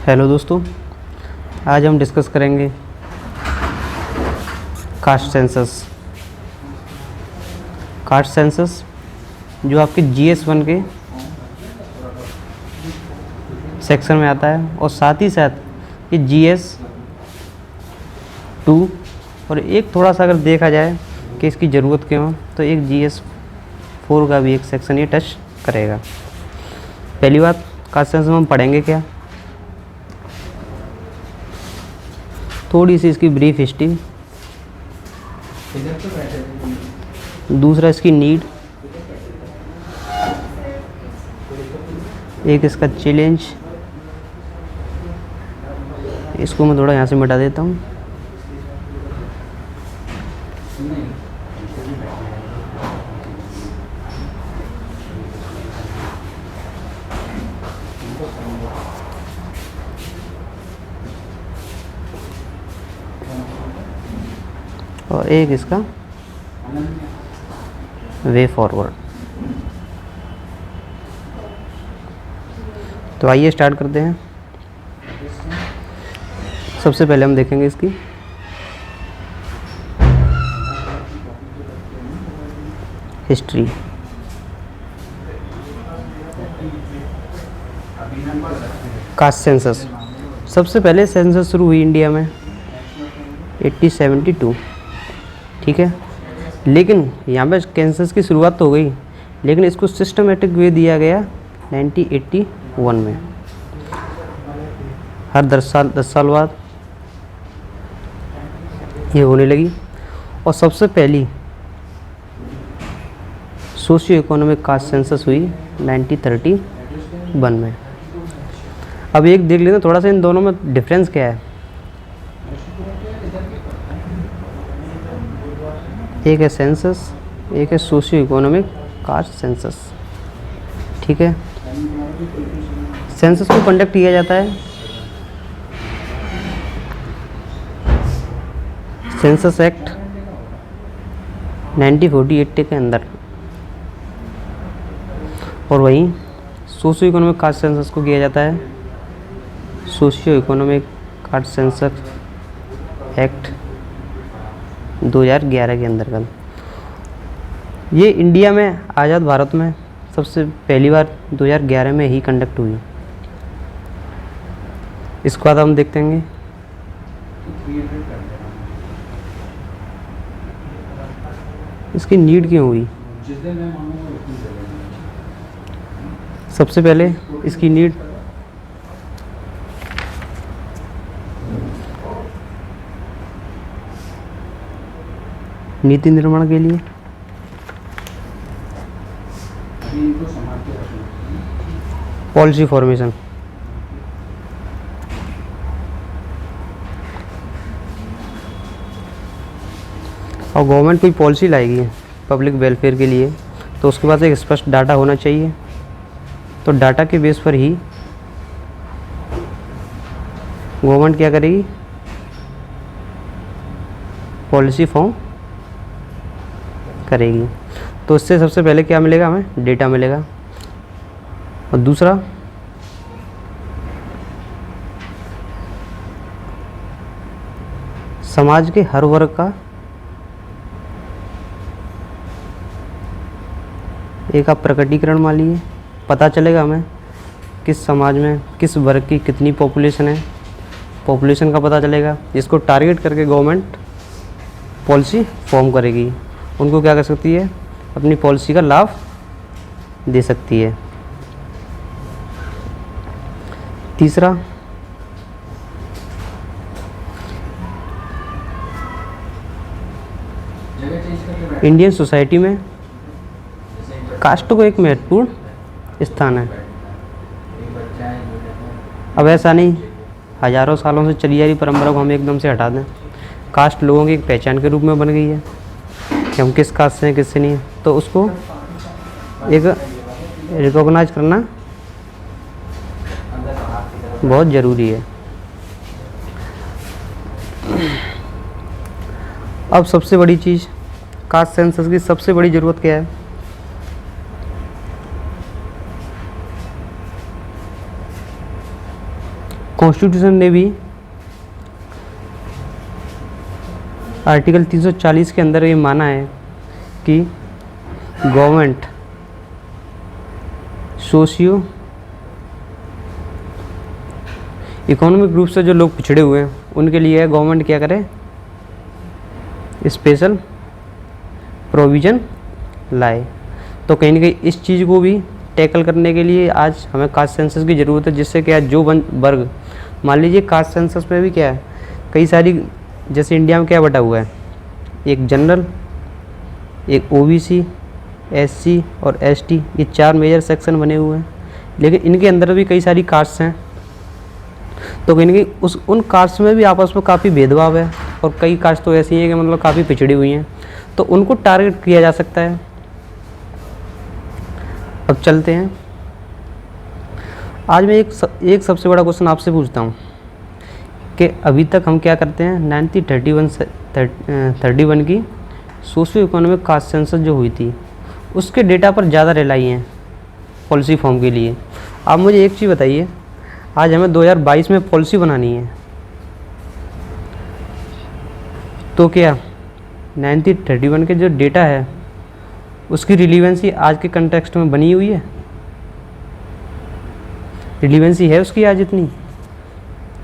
Hello दोस्तों, आज हम डिस्कस करेंगे कास्ट सेंसस। कास्ट सेंसस जो आपके GS1 के सेक्शन में आता है और साथ ही साथ ये GS2 और एक थोड़ा सा अगर देखा जाए कि इसकी ज़रूरत क्यों तो एक GS4 का भी एक सेक्शन ये टच करेगा। पहली बात, कास्ट सेंसस में हम पढ़ेंगे क्या, थोड़ी सी इसकी ब्रीफ हिस्ट्री। दूसरा इसकी नीड, एक इसका चैलेंज। इसको मैं थोड़ा यहाँ से मिटा देता हूँ। और एक इसका वे फॉरवर्ड। तो आइए स्टार्ट करते हैं। सबसे पहले हम देखेंगे इसकी हिस्ट्री। कास्ट सेंसस, सबसे पहले सेंसस शुरू हुई इंडिया में 1872, ठीक है। लेकिन यहाँ पे सेंसस की शुरुआत तो हो गई, लेकिन इसको सिस्टमेटिक वे दिया गया 1981 में। हर 10 साल बाद ये होने लगी और सबसे पहली सोशियो इकोनॉमिक कास्ट सेंसस हुई 1931 में। अब एक देख लेते थोड़ा सा इन दोनों में डिफरेंस क्या है। एक है सेंसस, एक है सोशियो इकोनॉमिक कास्ट सेंसस, ठीक है। सेंसस को कंडक्ट किया जाता है सेंसस एक्ट 1948 के अंदर, और वहीं सोशियो इकोनॉमिक कास्ट सेंसस को किया जाता है socio economic caste census act 2011 के अंतर्गत। ये इंडिया में, आज़ाद भारत में सबसे पहली बार 2011 में ही कंडक्ट हुई। इसके बाद हम देखते हैं इसकी नीड क्यों हुई। सबसे पहले इसकी नीड नीति निर्माण के लिए, पॉलिसी फॉर्मेशन। और गवर्नमेंट कोई पॉलिसी लाएगी पब्लिक वेलफेयर के लिए तो उसके पास एक स्पष्ट डाटा होना चाहिए। तो डाटा के बेस पर ही गवर्नमेंट क्या करेगी, पॉलिसी फॉर्म करेगी। तो इससे सबसे पहले क्या मिलेगा, हमें डेटा मिलेगा। और दूसरा समाज के हर वर्ग का एक आप प्रकटीकरण मान लीजिए, पता चलेगा हमें किस समाज में किस वर्ग की कितनी पॉपुलेशन है, पॉपुलेशन का पता चलेगा, जिसको टारगेट करके गवर्नमेंट पॉलिसी फॉर्म करेगी। उनको क्या कर सकती है, अपनी पॉलिसी का लाभ दे सकती है। तीसरा, इंडियन सोसाइटी में कास्ट को एक महत्वपूर्ण स्थान है। अब ऐसा नहीं हजारों सालों से चली आ रही परंपरा को हम एकदम से हटा दें। कास्ट लोगों की एक पहचान के रूप में बन गई है कि हम किस कास्ट से हैं किससे नहीं है, तो उसको एक रिकॉग्नाइज करना बहुत ज़रूरी है। अब सबसे बड़ी चीज़, कास्ट सेंसस की सबसे बड़ी ज़रूरत क्या है, कॉन्स्टिट्यूशन ने भी आर्टिकल 340 के अंदर ये माना है कि गवर्नमेंट सोशियो इकोनॉमिक रूप से जो लोग पिछड़े हुए हैं उनके लिए गवर्नमेंट क्या करे, स्पेशल प्रोविज़न लाए। तो कहीं ना कहीं इस चीज़ को भी टैकल करने के लिए आज हमें कास्ट सेंसस की ज़रूरत है, जिससे क्या है जो वर्ग, मान लीजिए कास्ट सेंसस में भी क्या है, कई सारी, जैसे इंडिया में क्या बटा हुआ है, एक जनरल, एक ओबीसी, एससी और एसटी, ये 4 मेजर सेक्शन बने हुए हैं। लेकिन इनके अंदर भी कई सारी कास्ट हैं, तो कहीं ना कहीं उन कास्ट में भी आपस में काफ़ी भेदभाव है, और कई कास्ट तो ऐसी हैं कि मतलब काफ़ी पिछड़ी हुई हैं, तो उनको टारगेट किया जा सकता है। अब चलते हैं, आज मैं एक सबसे बड़ा क्वेश्चन आपसे पूछता हूँ कि अभी तक हम क्या करते हैं, 1931 की सोशियो इकोनॉमिक कास्ट सेंसस जो हुई थी उसके डेटा पर ज़्यादा रिलाई हैं पॉलिसी फॉर्म के लिए। आप मुझे एक चीज़ बताइए, आज हमें 2022 में पॉलिसी बनानी है, तो क्या 1931 के जो डेटा है उसकी रिलीवेंसी आज के कंटेक्स्ट में बनी हुई है? रिलीवेंसी है उसकी आज इतनी?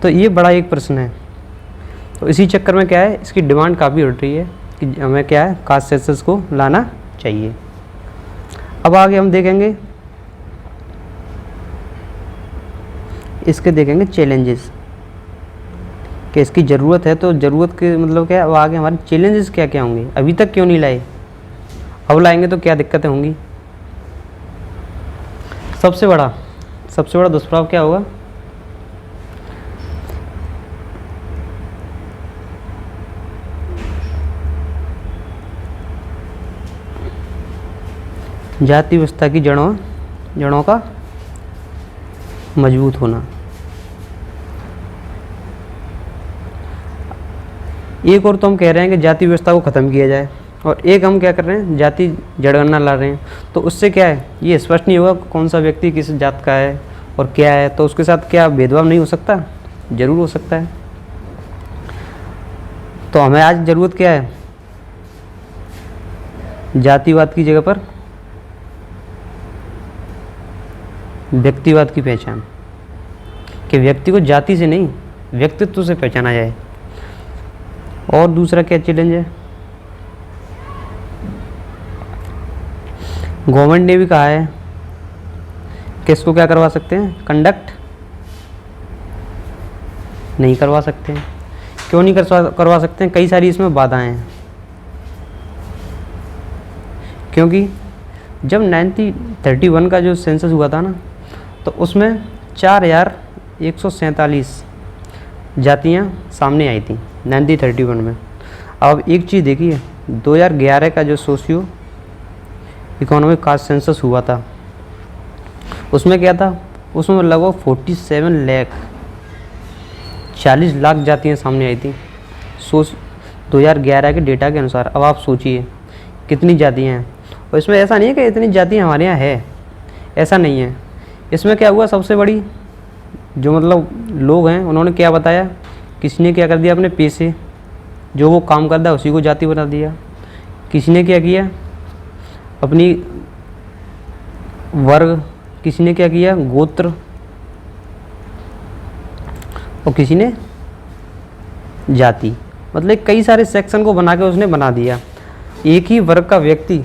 तो ये बड़ा एक प्रश्न है। तो इसी चक्कर में क्या है, इसकी डिमांड काफ़ी उठ रही है कि हमें क्या है, कास्ट सेंसस को लाना चाहिए। अब आगे हम देखेंगे, इसके देखेंगे चैलेंजेस, कि इसकी ज़रूरत है तो ज़रूरत के मतलब क्या है, अब आगे हमारे चैलेंजेस क्या क्या होंगे, अभी तक क्यों नहीं लाए, अब लाएंगे तो क्या दिक्कतें होंगी। सबसे बड़ा दुष्प्रभाव क्या होगा, जाति व्यवस्था की जड़ों का मजबूत होना। एक और तो हम कह रहे हैं कि जाति व्यवस्था को ख़त्म किया जाए, और एक हम क्या कर रहे हैं, जाति जनगणना ला रहे हैं। तो उससे क्या है, ये स्पष्ट नहीं होगा कौन सा व्यक्ति किस जात का है और क्या है, तो उसके साथ क्या भेदभाव नहीं हो सकता? जरूर हो सकता है। तो हमें आज ज़रूरत क्या है, जातिवाद की जगह पर व्यक्तिवाद की पहचान, कि व्यक्ति को जाति से नहीं व्यक्तित्व से पहचाना जाए। और दूसरा क्या चैलेंज है, गवर्नमेंट ने भी कहा है कि इसको क्या करवा सकते हैं, कंडक्ट नहीं करवा सकते हैं। क्यों नहीं करवा सकते हैं, कई सारी इसमें बाधाएं हैं। क्योंकि जब 1931 का जो सेंसस हुआ था ना, तो उसमें 4147 जातियाँ सामने आई थी 1931 में। अब एक चीज़ देखिए, 2011 का जो सोशियो इकोनॉमिक कास्ट सेंसस हुआ था, उसमें क्या था, उसमें लगभग 40 लाख जातियाँ सामने आई थी 2011 के डेटा के अनुसार। अब आप सोचिए कितनी जातियाँ हैं, और इसमें ऐसा नहीं है कि इतनी जातियाँ हमारे यहाँ है, ऐसा नहीं है। इसमें क्या हुआ, सबसे बड़ी जो मतलब लोग हैं उन्होंने क्या बताया, किसी ने क्या कर दिया, अपने पेशे जो वो काम करता है उसी को जाति बना दिया। किसी ने क्या किया, अपनी वर्ग, किसी ने क्या किया, गोत्र, और किसी ने जाति, मतलब कई सारे सेक्शन को बना के उसने बना दिया। एक ही वर्ग का व्यक्ति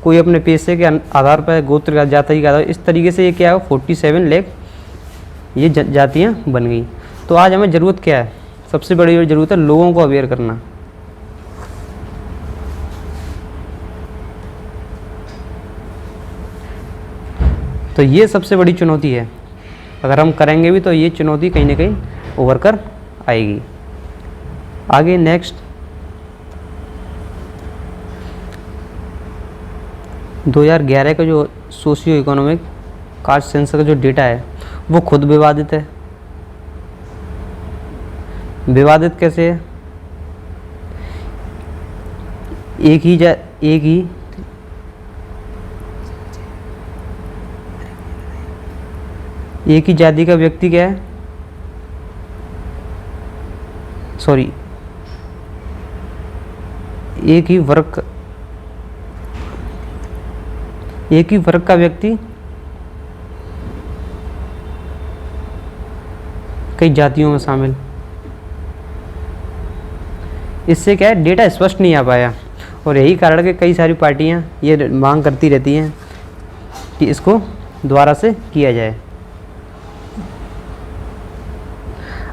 कोई अपने पेशे के आधार पर, गोत्र का, जाति के आधार, इस तरीके से ये क्या है, 47 लाख ये जातियाँ बन गई। तो आज हमें ज़रूरत क्या है, सबसे बड़ी ज़रूरत है लोगों को अवेयर करना। तो ये सबसे बड़ी चुनौती है, अगर हम करेंगे भी तो ये चुनौती कहीं ना कहीं उभर कर आएगी। आगे नेक्स्ट, 2011 का जो सोशियो इकोनॉमिक कास्ट सेंसस का जो डेटा है वो खुद विवादित है। विवादित कैसे है, एक ही जाति का व्यक्ति क्या है, सॉरी एक ही वर्ग का व्यक्ति कई जातियों में शामिल। इससे क्या है, डेटा स्पष्ट नहीं आ पाया और यही कारण है कि कई सारी पार्टियां ये मांग करती रहती हैं कि इसको दोबारा से किया जाए।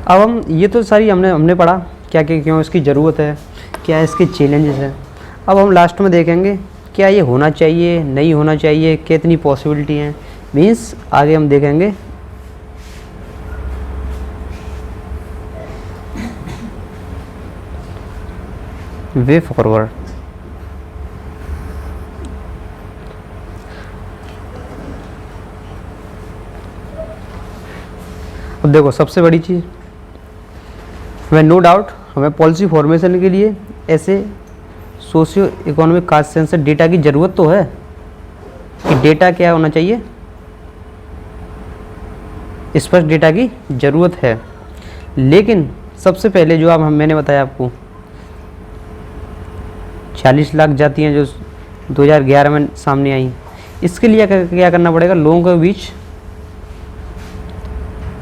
अब हम ये तो सारी हमने पढ़ा क्या क्या क्यों इसकी ज़रूरत है, क्या इसके चैलेंजेस हैं। अब हम लास्ट में देखेंगे क्या ये होना चाहिए, नहीं होना चाहिए, कितनी पॉसिबिलिटी हैं, मीन्स आगे हम देखेंगे वे फॉरवर्ड। अब देखो सबसे बड़ी चीज़, मैं नो डाउट हमें पॉलिसी फॉर्मेशन के लिए ऐसे socio economic cast sensor data की ज़रूरत तो है कि डेटा क्या होना चाहिए, स्पष्ट डेटा की ज़रूरत है। लेकिन सबसे पहले जो मैंने बताया आपको 40 लाख जातियाँ जो 2011 में सामने आई, इसके लिए क्या करना पड़ेगा, लोगों के बीच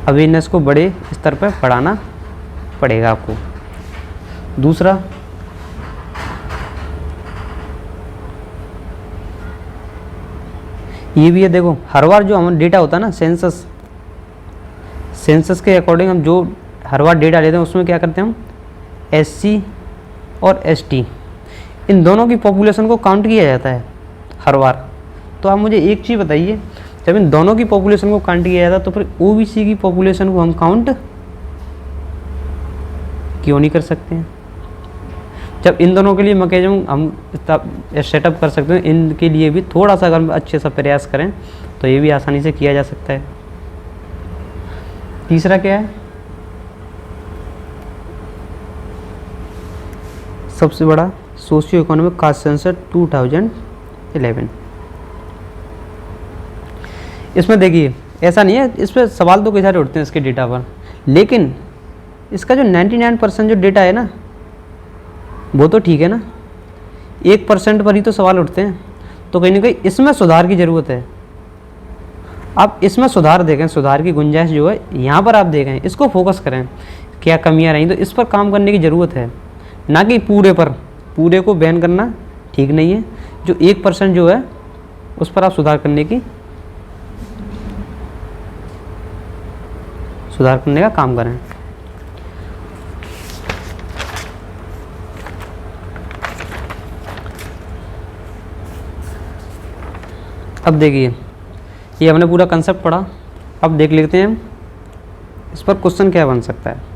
अवेयरनेस को बड़े स्तर पर बढ़ाना पड़ेगा आपको। दूसरा, ये भी है, देखो हर बार जो हम डेटा होता है ना सेंसस के अकॉर्डिंग हम जो हर बार डेटा लेते हैं उसमें क्या करते हैं हम SC और ST इन दोनों की पॉपुलेशन को काउंट किया जाता है हर बार। तो आप मुझे एक चीज़ बताइए, जब इन दोनों की पॉपुलेशन को काउंट किया जाता है तो फिर OBC की पॉपुलेशन को हम काउंट क्यों नहीं कर सकते हैं? जब इन दोनों के लिए मैकेनिज्म हम सेटअप कर सकते हैं, इनके लिए भी थोड़ा सा अगर अच्छे से प्रयास करें तो ये भी आसानी से किया जा सकता है। तीसरा क्या है, सबसे बड़ा सोशियो इकोनॉमिक कास्ट सेंसस 2011। इसमें देखिए ऐसा नहीं है, इस पर सवाल तो कई सारे उठते हैं इसके डेटा पर, लेकिन इसका जो 99% जो डेटा है ना वो तो ठीक है ना, 1% पर ही तो सवाल उठते हैं। तो कहीं ना कहीं इसमें सुधार की ज़रूरत है। आप इसमें सुधार देखें, सुधार की गुंजाइश जो है यहाँ पर आप देखें, इसको फोकस करें, क्या कमियाँ रहीं तो इस पर काम करने की ज़रूरत है, ना कि पूरे को बैन करना ठीक नहीं है। जो 1% जो है उस पर आप सुधार करने का काम करें। अब देखिए ये हमने पूरा कंसेप्ट पढ़ा, अब देख लेते हैं इस पर क्वेश्चन क्या बन सकता है।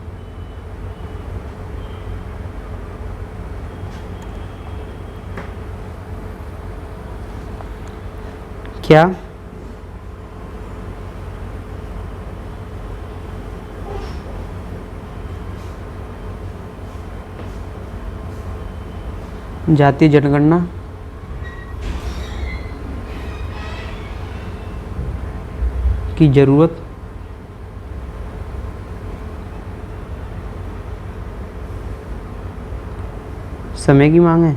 क्या जातीय जनगणना की जरूरत समय की मांग है?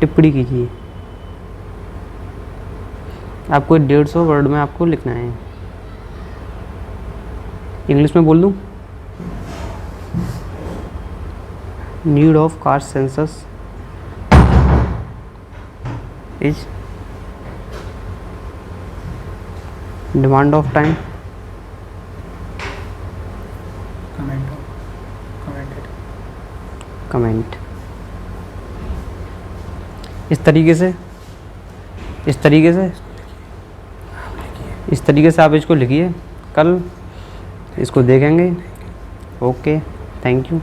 टिप्पणी कीजिए। आपको 150 वर्ड में आपको लिखना है। इंग्लिश में बोल दूं, need of caste census is demand of time, comment. इस तरीके से आप इसको लिखिए, कल इसको देखेंगे। Okay, thank you.